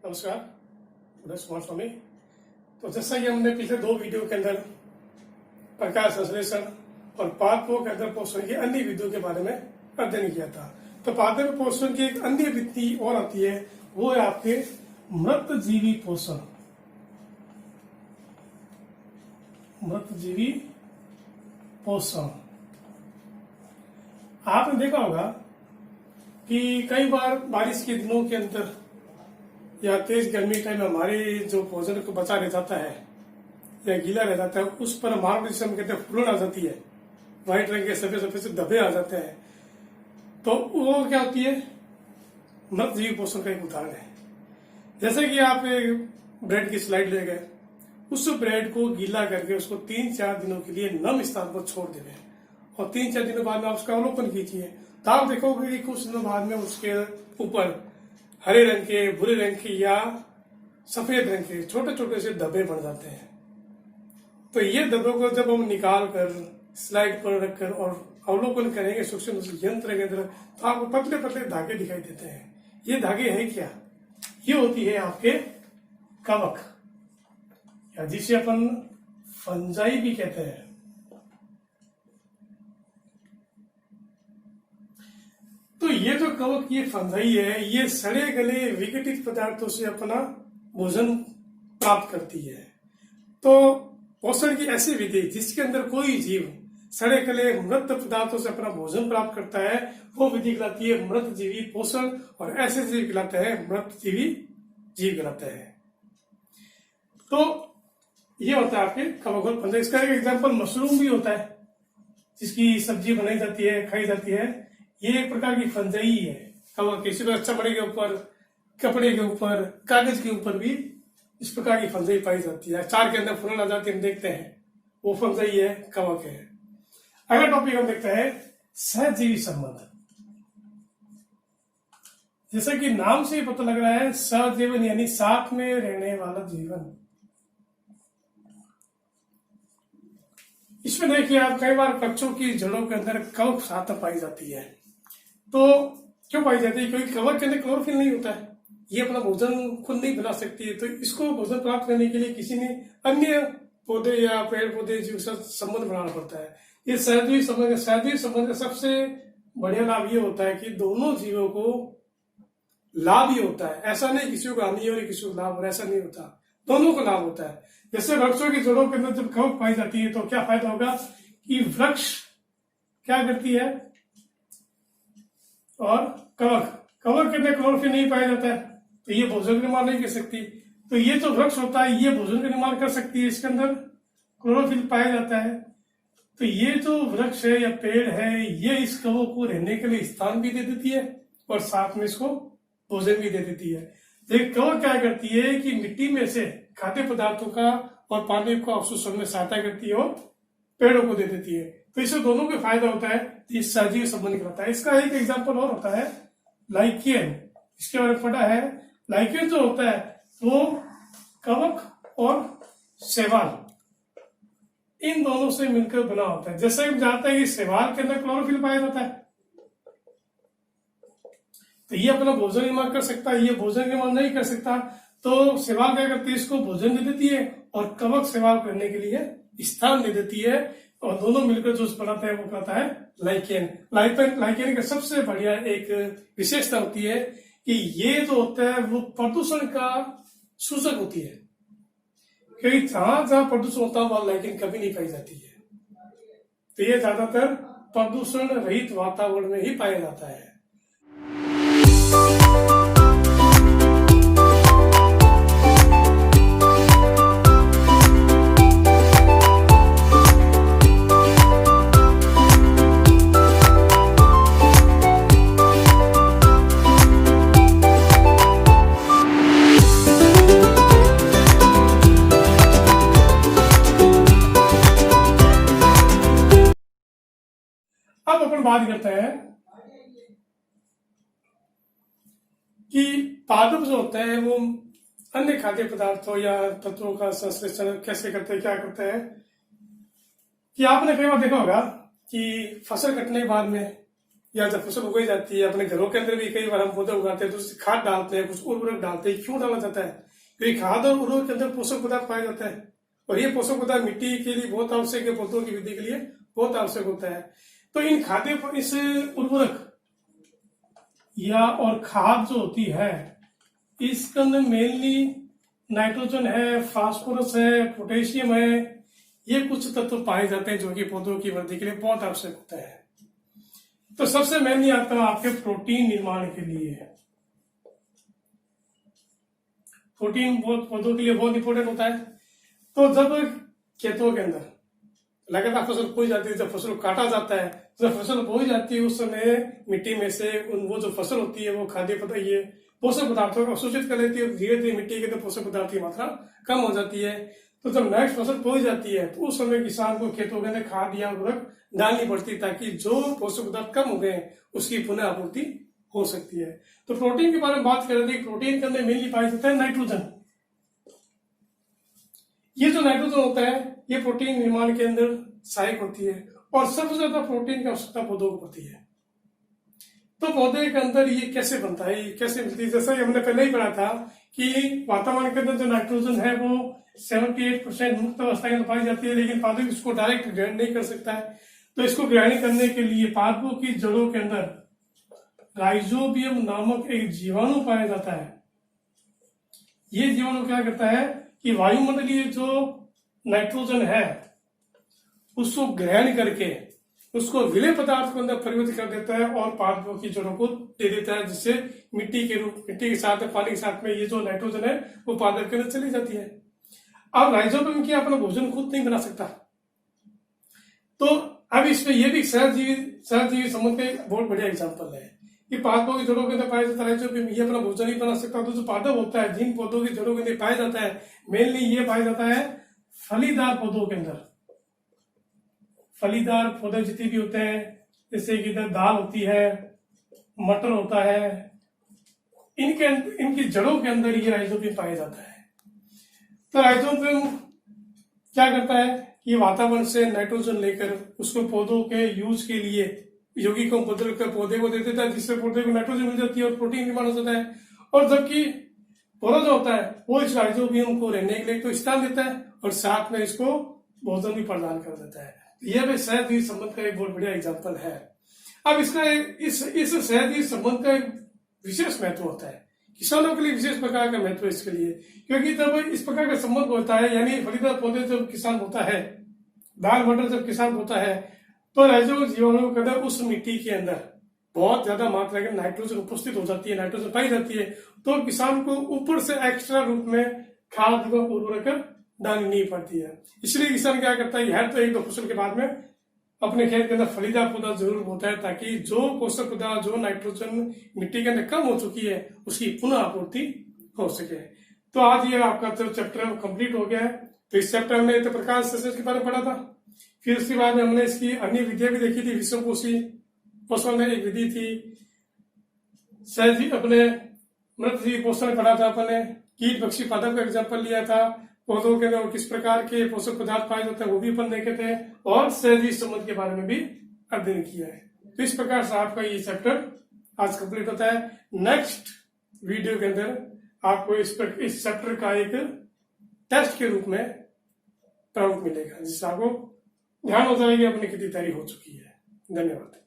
नमस्कार, कुमार स्वामी। तो जैसा कि हमने पिछले 2 वीडियो के अंदर प्रकाश संश्लेषण और पादपों के अंदर पोषण की अन्य विधियों के बारे में अध्ययन किया था, तो पादप पोषण की एक अन्य विधि और आती है, वो है आपके मृत जीवी पोषण। मृत जीवी पोषण आपने देखा होगा कि कई बार बारिश के दिनों के अंदर या तेज गर्मी टाइम में हमारे जो भोजन को बचा रह जाता है या गीला रह जाता है, उस पर हमारे जिसे हम कहते हैं फुलन आ जाती है, व्हाइट रंग के सफेद सफेद से धब्बे आ जाते हैं। तो वो क्या होती है, मृत जीवी पोषण का एक उदाहरण है। जैसे कि आप एक ब्रेड की स्लाइड ले गए, उस ब्रेड को गीला करके उसको 3-4 दिनों के लिए नम स्थान पर छोड़ देवे और 3-4 दिनों बाद में आप उसका अवलोकन कीजिए, तो आप देखोगे कि कुछ दिनों बाद में उसके ऊपर हरे रंग के, भूरे रंग के या सफेद रंग के छोटे छोटे से धब्बे बन जाते हैं। तो ये धब्बों को जब हम निकाल कर स्लाइड पर रखकर और अवलोकन करेंगे सूक्ष्म यंत्र के अंदर, तो आपको पतले पतले धागे दिखाई देते हैं। ये धागे हैं क्या? ये होती है आपके कवक, या जिसे अपन फंजाई भी कहते हैं। तो ये जो कवक, ये फंजाई है, ये सड़े गले विघटित पदार्थों से अपना भोजन प्राप्त करती है। तो पोषण की ऐसी विधि जिसके अंदर कोई जीव सड़े गले मृत पदार्थों से अपना भोजन प्राप्त करता है, वो विधि कहलाती है मृत जीवी पोषण, और ऐसे जीव कहलाते हैं मृत जीवी जीव कहलाते हैं। तो ये होता है आपके कवक और फंजाई। इसका एक एग्जाम्पल मशरूम भी होता है, जिसकी सब्जी बनाई जाती है, खाई जाती है। ये एक प्रकार की फंजाई है। कवक किसी को चमड़े के ऊपर, कपड़े के ऊपर, कागज के ऊपर भी इस प्रकार की फंजाई पाई जाती है। अचार के अंदर फूलन आ जाती है, हम देखते हैं, वो फंजाई है, कवक है। अगला टॉपिक हम देखते हैं सहजीवी संबंध। जैसा कि नाम से ही पता लग रहा है, सहजीवन यानी साथ में रहने वाला जीवन। इसमें देखिए आप, कई बार पक्षों की जड़ों के अंदर कवक साथ पाई जाती है। तो क्यों पाई जाती है? क्योंकि कवक के अंदर क्लोरोफिल नहीं होता है, ये अपना भोजन खुद नहीं बना सकती है। तो इसको भोजन प्राप्त करने के लिए किसी ने अन्य पौधे या पेड़ पौधे जीव के साथ संबंध बनाना पड़ता है। ये सहजीवी संबंध का सबसे बढ़िया लाभ ये होता है कि दोनों जीवों को लाभ ही होता है। ऐसा नहीं किसी को हानि और किसी को लाभ, और ऐसा नहीं होता, दोनों को लाभ होता है। जैसे वृक्षों की जड़ों के अंदर जब कवक पाई जाती है, तो क्या फायदा होगा कि वृक्ष क्या करती है, और कवक के अंदर क्लोरोफिल नहीं पाया जाता है, तो ये भोजन का निर्माण नहीं कर सकती। तो ये जो वृक्ष होता है, ये भोजन का निर्माण कर सकती है, इसके अंदर क्लोरोफिल पाया जाता है। तो ये जो वृक्ष है या पेड़ है, ये इस कवक को रहने के लिए स्थान भी दे देती है और साथ में इसको भोजन भी दे देती है। लेकिन कवक क्या करती है कि मिट्टी में से खाद्य पदार्थों का और पानी को अवशोषण में सहायता करती है और पेड़ों को दे देती है। तो इससे दोनों को फायदा होता है, इस सहजीवी संबंध कहलाता है। इसका एक एग्जाम्पल और होता है लाइकेन। इसके बारे में पढ़ा है, लाइकेन जो होता है वो कवक और शैवाल, इन दोनों से मिलकर बना होता है। जैसे हम जानते हैं कि शैवाल के अंदर क्लोरोफिल पाया जाता है, तो ये अपना भोजन निर्माण कर सकता है, ये भोजन निर्माण नहीं कर सकता। तो शैवाल क्या करती है, इसको भोजन दे देती है, और कवक शैवाल करने के लिए स्थान दे देती है, और दोनों मिलकर जो बनाता है वो कहता है लाइकेन। लाइकेन का सबसे बढ़िया एक विशेषता होती है कि ये जो होता है वो प्रदूषण का सूचक होती है, क्योंकि जहां जहां प्रदूषण होता है वहां लाइकेन कभी नहीं पाई जाती है। तो ये ज्यादातर प्रदूषण रहित वातावरण में ही पाया जाता है। अब अपन बात करते हैं कि पादप जो होते हैं वो अन्य खाद्य पदार्थों या तत्वों का संश्लेषण कैसे करते हैं, क्या करते हैं। कि आपने कई बार देखा होगा कि फसल कटने के बाद में या जब फसल उगाई जाती है, अपने घरों के अंदर भी कई बार हम पौधे उगाते हैं तो उससे खाद डालते हैं, कुछ उर्वरक डालते हैं। क्यों डाला जाता है? क्योंकि खाद और उर्वरक के अंदर पोषक पदार्थ पाया जाता है, और ये पोषक पदार्थ मिट्टी के लिए बहुत आवश्यक है, पौधों की वृद्धि के लिए बहुत आवश्यक होता है। तो इन खाद्य इस उर्वरक या और खाद जो होती है, इसके अंदर मेनली नाइट्रोजन है, फास्फोरस है, पोटेशियम है, ये कुछ तत्व पाए जाते हैं जो कि पौधों की वृद्धि के लिए बहुत आवश्यक होता है। तो सबसे मेनली आता है आपके प्रोटीन निर्माण के लिए। प्रोटीन बहुत पौधों के लिए बहुत इंपॉर्टेंट होता है। तो जब खेतों के अंदर लगातार फसल बोई जाती है, जब फसल काटा जाता है, जब फसल बोई जाती है, उस समय मिट्टी में से वो जो फसल होती है वो खाद्य पदार्थ, ये पोषक पदार्थों को अवशोषित कर लेती है। धीरे धीरे मिट्टी के अंदर पोषक पदार्थ की मात्रा कम हो जाती है। तो जब नेक्स्ट फसल बोई जाती है तो उस समय किसान को खेतों के अंदर खाद या उर्वरक डालनी पड़ती है, ताकि जो पोषक पदार्थ कम हो गए उसकी पुनः आपूर्ति हो सकती है। तो प्रोटीन के बारे में बात कर रहे थे। प्रोटीन के अंदर मेनली पाया जाता है नाइट्रोजन। ये जो नाइट्रोजन होता है ये प्रोटीन निर्माण के अंदर सहायक होती है, और सबसे ज्यादा प्रोटीन की आवश्यकता पौधों को पड़ती है। तो पौधे के अंदर ये कैसे बनता है, ये कैसे मिलती है? जैसा हमने पहले ही पढ़ा था कि वातावरण के अंदर जो नाइट्रोजन है वो 78% मुक्त अवस्था के अंदर पाई जाती है, लेकिन पादप इसको डायरेक्ट ग्रहण नहीं कर सकता है। तो इसको ग्रहण करने के लिए पादपों की जड़ों के अंदर राइजोबियम नामक एक जीवाणु पाया जाता है। ये जीवाणु क्या करता है कि वायुमंडलीय जो नाइट्रोजन है उसको ग्रहण करके उसको विलेय पदार्थ के अंदर परिवर्तित कर देता है और पादपों की जड़ों को दे देता है, जिससे मिट्टी के साथ पानी के साथ में ये जो नाइट्रोजन है वो पादप के अंदर चली जाती है। अब राइजोबियम क्या अपना भोजन खुद नहीं बना सकता, तो अब इसमें यह भी सहजीवी संबंध का बहुत बढ़िया एग्जाम्पल है कि पादपों की जड़ों के अंदर पाया जाता है राइजोबियम, ये अपना भोजन नहीं बना सकता। तो जो पादप होता है, जिन पौधों की जड़ों के अंदर पाया जाता है, मेनली ये पाया जाता है फलीदार पौधों के अंदर। फलीदार पौधे जितने भी होते हैं, जैसे कि इधर दाल होती है, मटर होता है, इनकी जड़ों के अंदर ये राइजोबियम पाया जाता है। तो राइजोबियम क्या करता है, ये वातावरण से नाइट्रोजन लेकर उसको पौधों के यूज के लिए यौगिक को बदल कर पौधे को दे देता है, जिससे पौधे को नाइट्रोजन मिल जाती है और प्रोटीन निर्माण हो जाता है। और जबकि पौधा जो होता है वो इस राइजोबियम को रहने के लिए तो स्थान देता है और साथ में इसको भोजन भी प्रदान कर देता है। यह भी सहजीवी संबंध का एक बहुत बढ़िया एग्जाम्पल है। अब इसका इस सहजीवी संबंध का विशेष महत्व होता है, किसानों के लिए विशेष प्रकार का महत्व इसके लिए, क्योंकि जब इस प्रकार का संबंध होता है, यानी फलीदार पौधे जब किसान होता है, दाल मटर जब किसान होता है, तो राइजोबियम जीवाणु के अंदर उस मिट्टी के अंदर बहुत ज्यादा मात्रा में नाइट्रोजन उपस्थित हो जाती है, नाइट्रोजन पाई जाती है। तो किसान को ऊपर से एक्स्ट्रा रूप में खाद व उर्वरक डालनी नहीं पड़ती है। इसलिए किसान क्या करता है, हर तो एक दो फसल के बाद में अपने खेत के अंदर फलीदार पौधा जरूर होता है, ताकि जो पोषक पदार्थ, जो नाइट्रोजन मिट्टी के अंदर कम हो चुकी है उसकी पुनः आपूर्ति हो सके। तो आज ये आपका जो चैप्टर कंप्लीट हो गया है। तो इस चैप्टर में तो प्रकाश संश्लेषण के बारे में पढ़ा था, फिर उसके बाद में हमने इसकी अन्य विधियां भी देखी थी। विषमपोषी पोषण में एक विधि थी, सहजीवी अपने मृतजीवी पोषण पढ़ा था अपने, कीट भक्षी पादप का एग्जाम्पल लिया था, पौधों के अंदर किस प्रकार के पोषक पदार्थ पाए जाते हैं वो भी अपन देखे थे, और सहजीवी संबंध के बारे में भी अध्ययन किया है। तो इस प्रकार से आपका ये चैप्टर आज कंप्लीट होता है। नेक्स्ट वीडियो के अंदर आपको इस चैप्टर का एक टेस्ट के रूप में प्रारूप मिलेगा, जिससे आपको ध्यान हो जाएगी अपनी कितनी तैयारी हो चुकी है। धन्यवाद।